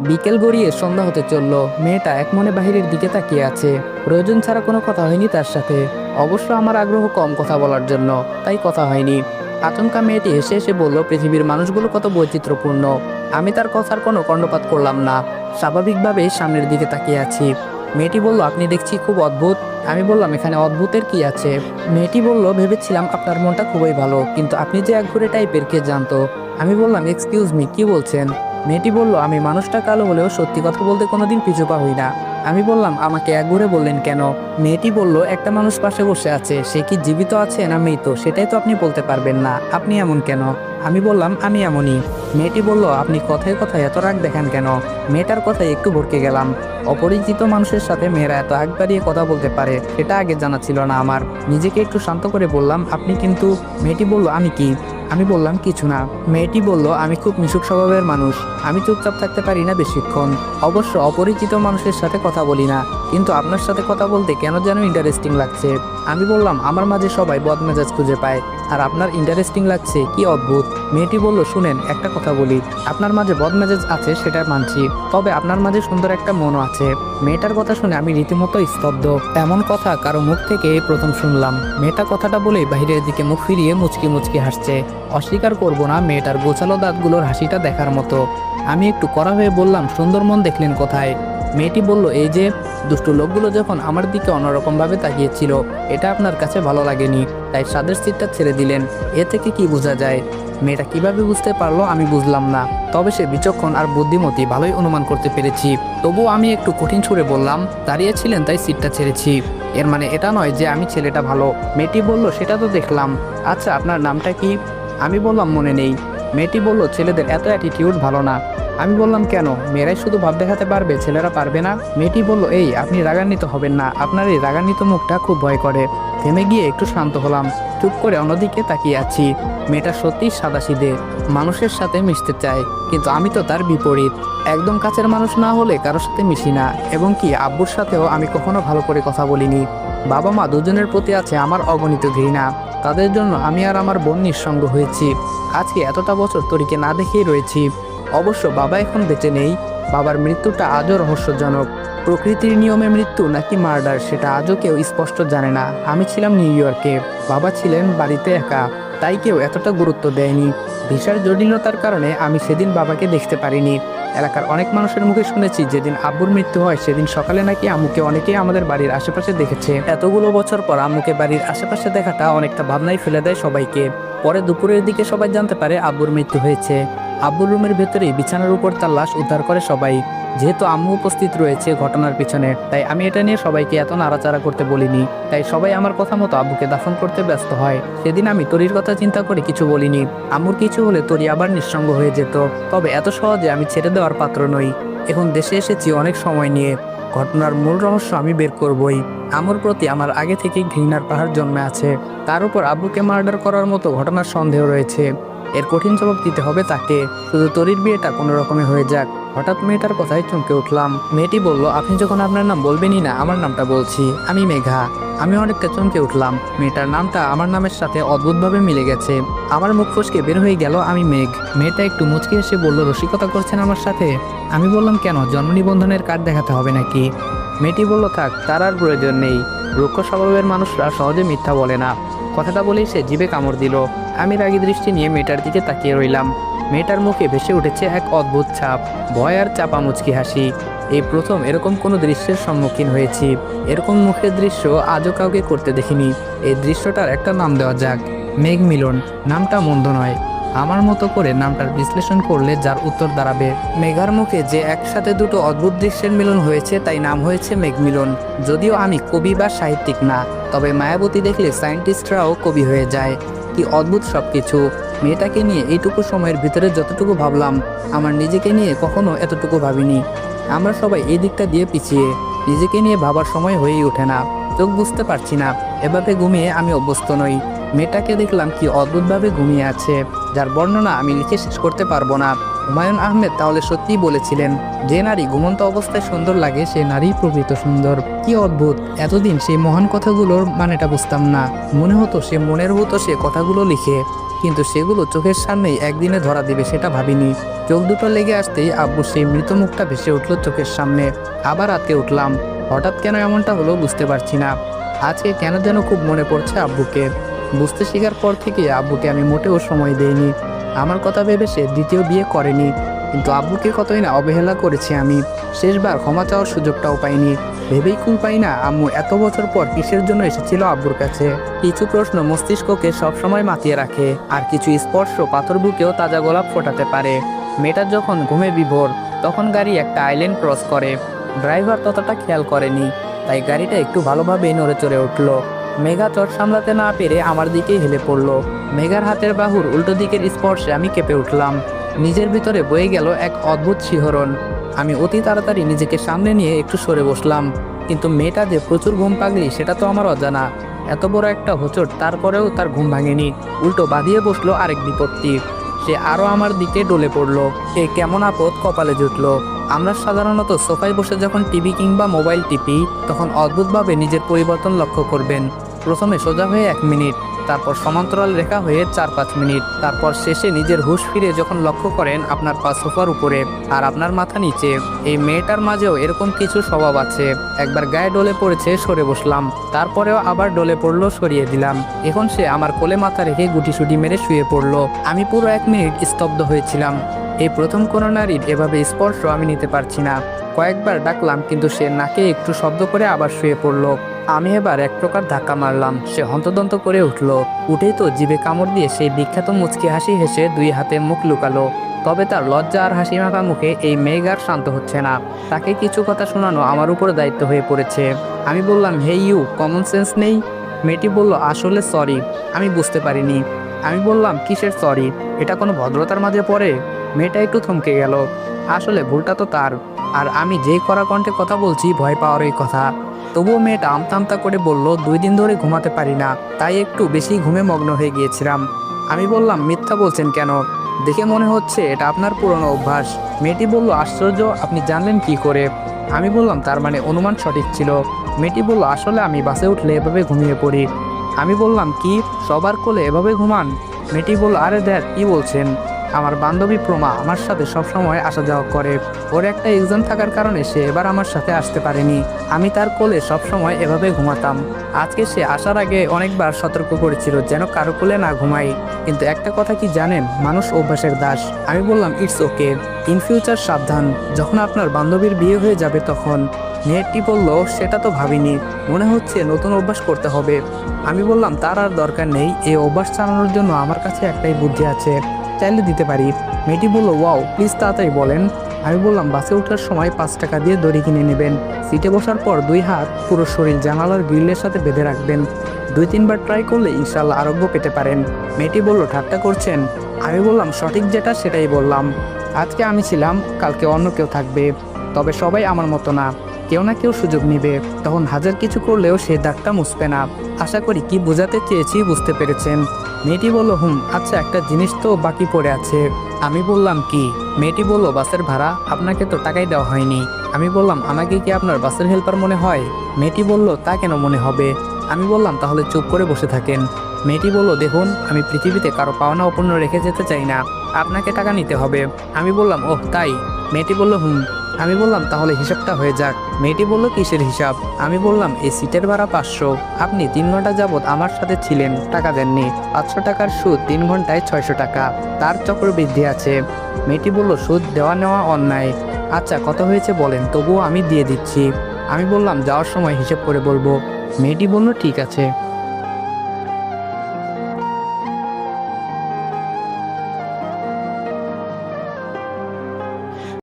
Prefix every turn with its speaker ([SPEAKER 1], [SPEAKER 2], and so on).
[SPEAKER 1] বিকেল গড়িয়ে সন্ধ্যা হতে চলল। মেয়েটা একমনে বাহিরের দিকে তাকিয়ে আছে। প্রয়োজন ছাড়া কোনো কথা হয়নি তার সাথে। অবশ্য আমার আগ্রহ কম কথা বলার জন্য, তাই কথা হয়নি। আচমকা মেয়েটি হেসে হেসে বলল, পৃথিবীর মানুষগুলো কত বৈচিত্র্যপূর্ণ। আমি তার কথার কোনো কর্ণপাত করলাম না। স্বাভাবিকভাবেই সামনের দিকে তাকিয়ে আছি। মেয়েটি বলল, আপনি দেখছি খুব অদ্ভুত। আমি বললাম, এখানে অদ্ভুতের কি আছে? মেয়েটি বলল, ভেবেছিলাম আপনার মনটা খুবই ভালো, কিন্তু আপনি যে একঘরে টাইপের কে জানতো। আমি বললাম, এক্সকিউজ মি, কি বলছেন? মেয়েটি বলল, আমি মানুষটা কালো হলেও সত্যি কথা বলতে কোনোদিন পিছু পা হই না। আমি বললাম, আমাকে একঘরে বললেন কেন? মেয়েটি বলল, একটা মানুষ পাশে বসে আছে, সে কি জীবিত আছে না মৃত সেটাই তো আপনি বলতে পারবেন না, আপনি এমন কেন? আমি বললাম, আমি এমনই। মেয়েটি বলল, আপনি কথায় কথায় এত রাগ দেখান কেন? মেয়েটার কথায় একটু ভড়কে গেলাম। অপরিচিত মানুষের সাথে মেয়েরা এত আগ বাড়িয়ে কথা বলতে পারে, সেটা আগে জানা ছিল না আমার। নিজেকে একটু শান্ত করে বললাম, আপনি কিন্তু। মেয়েটি বলল, আমি কি? আমি বললাম, কিছু না। মেয়েটি বলল, আমি খুব মিশুক স্বভাবের মানুষ। আমি চুপচাপ থাকতে পারি না বেশিক্ষণ। অবশ্য অপরিচিত মানুষের সাথে কথা বলি না, কিন্তু আপনার সাথে কথা বলতে কেন যেন ইন্টারেস্টিং লাগছে। আমি বললাম, আমার মাঝে সবাই বদমেজাজ খুঁজে পায়, আর আপনার ইন্টারেস্টিং লাগছে, কি অদ্ভুত। মেয়েটি বলল, শুনেন, একটা কথা বলি। আপনার মাঝে বদমেজাজ আছে সেটা মানছি, তবে আপনার মাঝে সুন্দর একটা মনও আছে। মেয়েটার কথা শুনে আমি রীতিমতো স্তব্ধ। এমন কথা কারো মুখ থেকে এই প্রথম শুনলাম। মেয়েটা কথাটা বলেই বাইরের দিকে মুখ ফিরিয়ে মুচকি মুচকি হাসছে। অস্বীকার করব না, মেয়েটার গোছালো দাঁতগুলোর হাসিটা দেখার মতো। আমি একটু কড়া হয়ে বললাম, সুন্দর মন দেখলেন কোথায়? মেয়েটি বলল, এই যে। দুষ্টু লোকগুলো যখন আমার দিকে অন্যরকম ভাবে তাকিয়েছিল, এটা আপনার কাছে ভালো লাগেনি, তাই সাদের সিটটা ছেড়ে দিলেন। এ থেকে কি বোঝা যায়? মেয়েটা কিভাবে বুঝতে পারলো আমি বুঝলাম না, তবে সে বিচক্ষণ আর বুদ্ধিমতী, ভালোই অনুমান করতে পেরেছি। তবুও আমি একটু কঠিন সুরে বললাম, দাঁড়িয়েছিলেন তাই সিটটা ছেড়েছি, এর মানে এটা নয় যে আমি ছেলেটা ভালো। মেয়েটি বলল, সেটা তো দেখলাম। আচ্ছা, আপনার নামটা কি? আমি বললাম, মনে নেই। মেয়েটি বলল, ছেলেদের এত অ্যাটিটিউড ভালো না। আমি বললাম, কেন? মেয়েরাই শুধু ভাব দেখাতে পারবে, ছেলেরা পারবে না? মেয়েটি বলল, এই, আপনি রাগান্বিত হবেন না, আপনার এই রাগান্বিত মুখটা খুব ভয় করে। থেমে গিয়ে একটু শান্ত হলাম। চুপ করে অন্যদিকে তাকিয়ে আছি। মেয়েটা সত্যিই সাদাসিধে, মানুষের সাথে মিশতে চায়, কিন্তু আমি তো তার বিপরীত। একদম কাছের মানুষ না হলে কারোর সাথে মিশি না, এবং কি আব্বুর সাথেও আমি কখনো ভালো করে কথা বলিনি। বাবা মা দুজনের প্রতি আছে আমার অগণিত ঘৃণা। তাদের জন্য আমি আর আমার বোন নিঃসঙ্গ হয়েছি। আজকে এতটা বছর তরিকে না দেখেই রয়েছি। অবশ্য বাবা এখন বেঁচে নেই। বাবার মৃত্যুটা আজও রহস্যজনক। প্রকৃতির নিয়মে মৃত্যু নাকি মার্ডার সেটা আজও কেউ স্পষ্ট জানে না। আমি ছিলাম নিউ ইয়র্কে, বাবা ছিলেন বাড়িতে একা, তাই কেউ এতটা গুরুত্ব দেয়নি। ভিসার জটিলতার কারণে আমি সেদিন বাবাকে দেখতে পারিনি। এলাকার অনেক মানুষের মুখে শুনেছি, যেদিন আব্বুর মৃত্যু হয় সেদিন সকালে নাকি আম্মুকে অনেকেই আমাদের বাড়ির আশেপাশে দেখেছে। এতগুলো বছর পর আম্মুকে বাড়ির আশেপাশে দেখাটা অনেকটা ভাবনায় ফেলে দেয় সবাইকে। পরে দুপুরের দিকে সবাই জানতে পারে আব্বুর মৃত্যু হয়েছে। আব্বুর রুমের ভেতরেই বিছানার উপর তার লাশ উদ্ধার করে সবাই। যেহেতু আম্মু উপস্থিত রয়েছে ঘটনার পিছনে, তাই আমি এটা নিয়ে সবাইকে এত নাড়াচাড়া করতে বলিনি। তাই সবাই আমার কথা মতো আব্বুকে দাফন করতে ব্যস্ত হয়। সেদিন আমি তরির কথা চিন্তা করে কিছু বলিনি। আম্মুর কিছু হলে তরি আবার নিঃসঙ্গ হয়ে যেত। তবে এত সহজে আমি ছেড়ে দেওয়ার পাত্র নই। এখন দেশে এসেছি অনেক সময় নিয়ে। ঘটনার মূল রহস্য আমি বের করবই। আম্মুর প্রতি আমার আগে থেকেই ঘৃণার পাহাড় জন্মে আছে। তার উপর আব্বুকে মার্ডার করার মতো ঘটনার সন্দেহ রয়েছে। এর কঠিন জবাব দিতে হবে তাকে। শুধু তরির বিয়েটা কোনো রকমে হয়ে যাক। হঠাৎ মেয়েটার কথায় চমকে উঠলাম। মেয়েটি বলল, আপনি যখন আপনার নাম বলবেনই না, আমার নামটা বলছি, আমি মেঘা। আমি অনেকটা চমকে উঠলাম। মেয়েটার নামটা আমার নামের সাথে অদ্ভুতভাবে মিলে গেছে। আমার মুখ ফসকে বের হয়ে গেল, আমি মেঘ। মেয়েটা একটু মুচকি এসে বলল, রসিকতা করছেন আমার সাথে? আমি বললাম, কেন, জন্ম নিবন্ধনের কার্ড দেখাতে হবে নাকি? মেয়েটি বলল, থাক, তার আর প্রয়োজন নেই। রুক্ষ স্বভাবের মানুষরা সহজে মিথ্যা বলে না। কথাটা বলেই সে জিভে কামড় দিল। আমি রাগী দৃষ্টি নিয়ে মেয়েটার দিকে তাকিয়ে রইলাম। মেয়েটার মুখে ভেসে উঠেছে এক অদ্ভুত ছাপ, ভয় আর চাপা মুচকি হাসি। এই প্রথম এরকম কোনো দৃশ্যের সম্মুখীন হয়েছি। এরকম মুখের দৃশ্য আজও কাউকে করতে দেখিনি। এই দৃশ্যটার একটা নাম দেওয়া যাক, মেঘ মিলন। নামটা মন্দ নয়। আমার মতো করে নামটার বিশ্লেষণ করলে যার উত্তর দাঁড়াবে, মেঘার মুখে যে একসাথে দুটো অদ্ভুত দৃশ্যের মিলন হয়েছে, তাই নাম হয়েছে মেঘ মিলন। যদিও আমি কবি বা সাহিত্যিক না, তবে মায়াবতী দেখলে সায়েন্টিস্টরাও কবি হয়ে যায়। কি অদ্ভুত সবকিছু। মেয়েটাকে নিয়ে এইটুকু সময়ের ভিতরে যতটুকু ভাবলাম, আমার নিজেকে নিয়ে কখনো এতটুকু ভাবিনি। আমরা সবাই এই দিকটা দিয়ে পিছিয়ে, নিজেকে নিয়ে ভাবার সময় হয়েই ওঠে না। চোখ বুঝতে পারছি না, এভাবে ঘুমিয়ে আমি অভ্যস্ত নই। মেয়েটাকে দেখলাম কি অদ্ভুতভাবে ঘুমিয়ে আছে, যার বর্ণনা আমি লিখে শেষ করতে পারবো না। হুমায়ুন আহমেদ তাহলে সত্যিই বলেছিলেন, যে নারী ঘুমন্ত অবস্থায় সুন্দর লাগে সে নারী প্রকৃত সুন্দর। কি অদ্ভুত, এতদিন সেই মহান কথাগুলোর মানেটা বুঝতাম না। মনে হতো সে মনের মতো সে কথাগুলো লিখে, কিন্তু সেগুলো চোখের সামনেই একদিনে ধরা দিবে সেটা ভাবিনি। চোখ দুটো লেগে আসতেই আব্বু সেই মৃত মুখটা ভেসে উঠল চোখের সামনে। আবার আঁতকে উঠলাম। হঠাৎ কেন এমনটা হলো বুঝতে পারছি না। আজকে কেন যেন খুব মনে পড়ছে আব্বুকে। বুঝতে শেখার পর থেকে আব্বুকে আমি মোটেও সময় দেইনি। আমার কথা ভেবে সে দ্বিতীয় বিয়ে করেনি, কিন্তু আব্বুকে কতই না অবহেলা করেছি আমি। শেষবার ক্ষমা চাওয়ার সুযোগটাও পাইনি। ভেবেই কুল পাই না আম্মু এত বছর পর কিসের জন্য এসেছিল আব্বুর কাছে। কিছু প্রশ্ন মস্তিষ্ককে সবসময় মাতিয়ে রাখে, আর কিছু স্পর্শ পাথর বুকেও তাজা গোলাপ ফোটাতে পারে। মেয়েটার যখন ঘুমে বিভোর, তখন গাড়ি একটা আইল্যান্ড ক্রস করে। ড্রাইভার ততটা খেয়াল করেনি, তাই গাড়িটা একটু ভালোভাবে নড়ে চড়ে উঠল। মেঘা চট সামলাতে না পেরে আমার দিকেই হেলে পড়ল। মেঘার হাতের বাহুর উল্টো দিকের স্পর্শে আমি কেঁপে উঠলাম। নিজের ভিতরে বয়ে গেল এক অদ্ভুত শিহরণ। আমি অতি তাড়াতাড়ি নিজেকে সামনে নিয়ে একটু সরে বসলাম, কিন্তু মেয়েটা যে প্রচুর ঘুম পাগলি সেটা তো আমার অজানা। এত বড় একটা হোঁচট, তারপরেও তার ঘুম ভাঙেনি, উল্টো বাঁধিয়ে বসলো আরেক বিপত্তি। সে আরও আমার দিকে ডলে পড়লো। এ কেমন আপদ কপালে জুটলো। আমরা সাধারণত সোফায় বসে যখন টিভি কিংবা মোবাইল টিপি, তখন অদ্ভুতভাবে নিজের পরিবর্তন লক্ষ্য করবেন। প্রথমে সোজা হয়ে 1 মিনিট, তারপর সমান্তরাল রেখা হয়ে 4-5 মিনিট, তারপর শেষে নিজের হুঁশ ফিরে যখন লক্ষ্য করেন আপনার পা সোফার উপরে আর আপনার মাথা নিচে। এই মেয়েটার মাঝেও এরকম কিছু স্বভাব আছে। একবার গায়ে ডলে পড়েছে, সরে বসলাম, তারপরেও আবার ডলে পড়লো, সরিয়ে দিলাম। এখন সে আমার কোলে মাথা রেখে গুটিসুটি মেরে শুয়ে পড়লো। আমি পুরো 1 মিনিট স্তব্ধ হয়েছিলাম। এই প্রথম কোনো নারীর এভাবে স্পর্শ আমি নিতে পারছি না। কয়েকবার ডাকলাম, কিন্তু সে নাকে একটু শব্দ করে আবার শুয়ে পড়লো। আমি এবার এক প্রকার ধাক্কা মারলাম। সে হন্তদন্ত করে উঠল। উঠেই তো জিভে কামড় দিয়ে সেই বিখ্যাত মুচকি হাসি হেসে 2 হাতে মুখ লুকালো। তবে তার লজ্জা আর হাসি মাখা মুখে এই মেঘ আর শান্ত হচ্ছে না। তাকে কিছু কথা শোনানো আমার উপরে দায়িত্ব হয়ে পড়েছে। আমি বললাম, হে ইউ, কমন সেন্স নেই? মেয়েটি বলল, আসলে সরি, আমি বুঝতে পারিনি। আমি বললাম, কিসের সরি? এটা কোনো ভদ্রতার মাঝে পড়ে? মেয়েটা একটু থমকে গেল। আসলে ভুলটা তো তার, আর আমি যেই কড়া কণ্ঠে কথা বলছি ভয় পাওয়ারই কথা। তবুও মেয়েটা আমতা আমতা করে বলল, 2 দিন ধরে ঘুমাতে পারি না, তাই একটু বেশি ঘুমে মগ্ন হয়ে গিয়েছিলাম। আমি বললাম, মিথ্যা বলছেন কেন? দেখে মনে হচ্ছে এটা আপনার পুরনো অভ্যাস। মেয়েটি বলল, আশ্চর্য, আপনি জানলেন কি করে? আমি বললাম, তার মানে অনুমান সঠিক ছিল। মেয়েটি বলল, আসলে আমি বাসে উঠলে এভাবে ঘুমিয়ে পড়ি। আমি বললাম, কি সবার কোলে এভাবে ঘুমান? মেয়েটি বলল, আরে দেখ, কি বলছেন? আমার বান্ধবী প্রমা আমার সাথে সবসময় আসা যাওয়া করে। ওর একটা এক্সাম থাকার কারণে সে এবার আমার সাথে আসতে পারেনি। আমি তার কোলে সবসময় এভাবে ঘুমাতাম। আজকে সে আসার আগে অনেকবার সতর্ক করেছিল যেন কারো কোলে না ঘুমাই, কিন্তু একটা কথা কি জানেন, মানুষ অভ্যাসের দাস। আমি বললাম, ইটস ওকে, ইন ফিউচার সাবধান, যখন আপনার বান্ধবীর বিয়ে হয়ে যাবে তখন। মেয়েটি বলল, সেটা তো ভাবিনি, মনে হচ্ছে নতুন অভ্যাস করতে হবে। আমি বললাম, তার আর দরকার নেই, এই অভ্যাস চালানোর জন্য আমার কাছে একটাই বুদ্ধি আছে, চাইলে দিতে পারি। মেয়েটি বলল, ওয়াও, প্লিজ তাড়াতাড়ি বলেন। আমি বললাম, বাসে ওঠার সময় 5 টাকা দিয়ে দড়ি কিনে নেবেন। সিটে বসার পর 2 হাত পুরো শরীর জানালার গ্রিলের সাথে বেঁধে রাখবেন। 2-3 বার ট্রাই করলে ইনশাল্লাহ আরোগ্য পেতে পারেন। মেয়েটি বলল, ঠাট্টা করছেন? আমি বললাম, সঠিক যেটা সেটাই বললাম। আজকে আমি ছিলাম, কালকে অন্য কেউ থাকবে, তবে সবাই আমার মতো না, কেউ না কেউ সুযোগ নেবে। তখন হাজার কিছু করলেও সে দাগটা মুছবে না। আশা করি কি বোঝাতে চেয়েছি বুঝতে পেরেছেন। মেয়েটি বলল, আচ্ছা, একটা জিনিস তো বাকি পড়ে আছে। আমি বললাম, কি? মেয়েটি বলল, বাসের ভাড়া, আপনাকে তো টাকাই দেওয়া হয়নি। আমি বললাম, আমাকে কি আপনার বাসের হেল্পার মনে হয়? মেয়েটি বলল, তা কেন মনে হবে? আমি বললাম, তাহলে চুপ করে বসে থাকেন। মেয়েটি বলল, দেখুন, আমি পৃথিবীতে কারো পাওনা অপূর্ণ রেখে যেতে চাই না, আপনাকে টাকা নিতে হবে। আমি বললাম, ওহ তাই? মেয়েটি বলল, আমি বললাম, তাহলে হিসাবটা হয়ে যাক। মেয়েটি বলল, কিসের হিসাব? আমি বললাম, এই সিটের ভাড়া 500, আপনি 3 ঘন্টা যাবৎ আমার সাথে ছিলেন, টাকা দেননি। 500 টাকার সুদ 3 ঘন্টায় 600 টাকা, তার চক্রবৃদ্ধি আছে। মেয়েটি বলল, সুদ দেওয়া নেওয়া অন্যায়। আচ্ছা, কত হয়েছে বলেন, তবুও আমি দিয়ে দিচ্ছি। আমি বললাম, যাওয়ার সময় হিসেব করে বলবো। মেয়েটি বলল, ঠিক আছে।